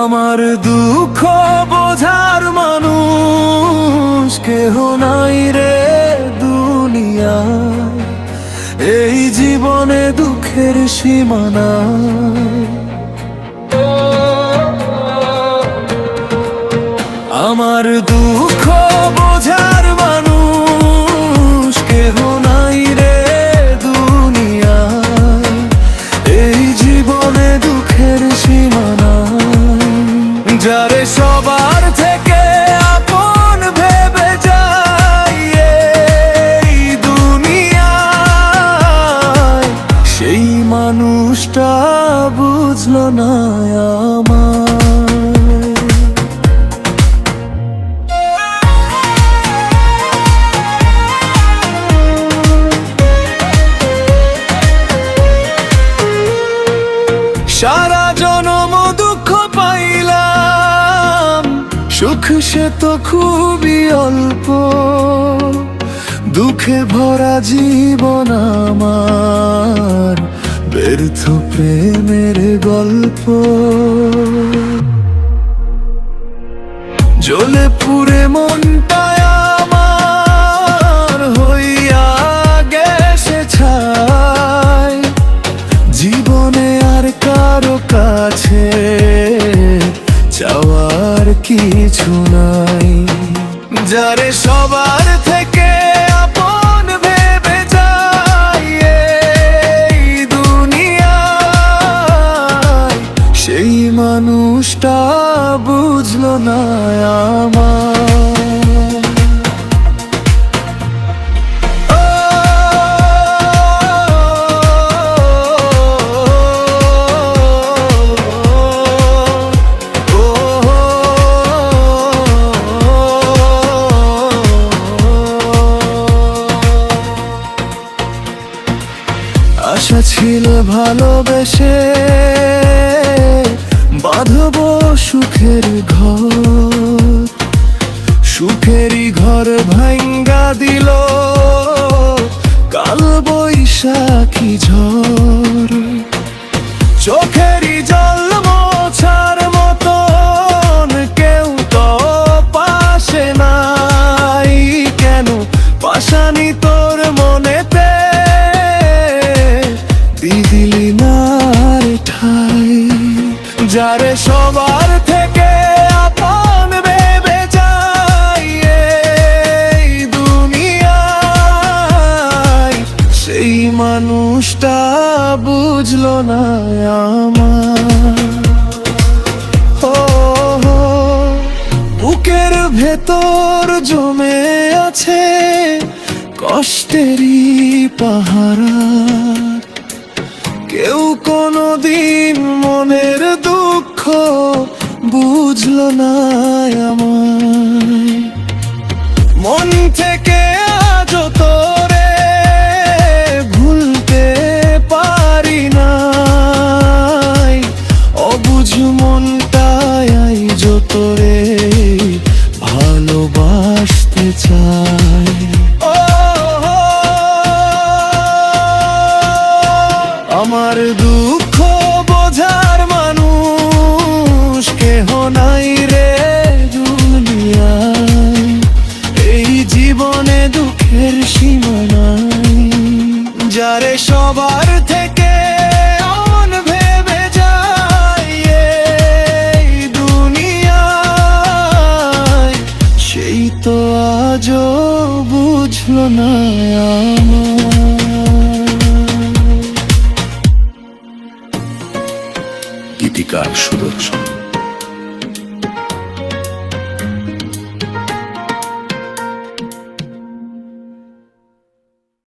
আমার দুঃখ বোঝার মানুষ কেহ নাই রে দুনিয়ায়, এই জীবনে দুঃখের সীমানা। আমার দুঃখ বোঝার মানুষ কেহ নাই রে দুনিয়ায়, এই জীবনে দুঃখের সীমানা। যারে সবার থেকে আপন ভেবে যাই এই দুনিয়ায়, সেই মানুষটা বুঝলো না আমার। সারা জনম দুঃখ পাইলাম, সুখ সে তো খুবই অল্প। দুঃখে ভরা জীবন আমার, ব্যর্থ প্রেমের গল্প। জ্বলে পুড়ে মনটা আমার, হইয়া গেছে ছাই। জীবনে আর কারো কাছে চাওয়ার কিছু নাই। যারে সবার থেকে আপন ভেবে যাই এই দুনিয়ায়, সেই মানুষটা বুঝলো না আমার। আশা ছিল ভালোবেসে বাঁধবো সুখের ঘর, সুখেরই ঘর ভাঙ্গা দিল কাল বৈশাখী ঝড়। চোখেরই জল মোছার মতন কেউ তো পাশে নাই, কেন পাশানি তোর মনেতে দিলি না রে ঠাই। যারে সবার থেকে আপন ভেবে যাই এই দুনিয়ায়, সেই মানুষটা বুঝলো না আমার। বুকের ভেতর জমে আছে কষ্টেরই পাহারা, কেউ কোনোদিন মনের দুঃখ বুঝলো না আমায়। মন থেকে আজ তোরে ভুলতে পারি নাই, অবুঝ মনটাই আজ তোরে ভালোবাসতে চাই। আমার দুঃখ বোঝার মানুষ কেহ নাই রে দুনিয়ায়, এই জীবনে দুঃখের সীমানাই। যারে সবার থেকে আপন ভেবে যাই এই দুনিয়ায়, সেই তো আজও বুঝলো না আমার। গীতিকার সুদর্শন।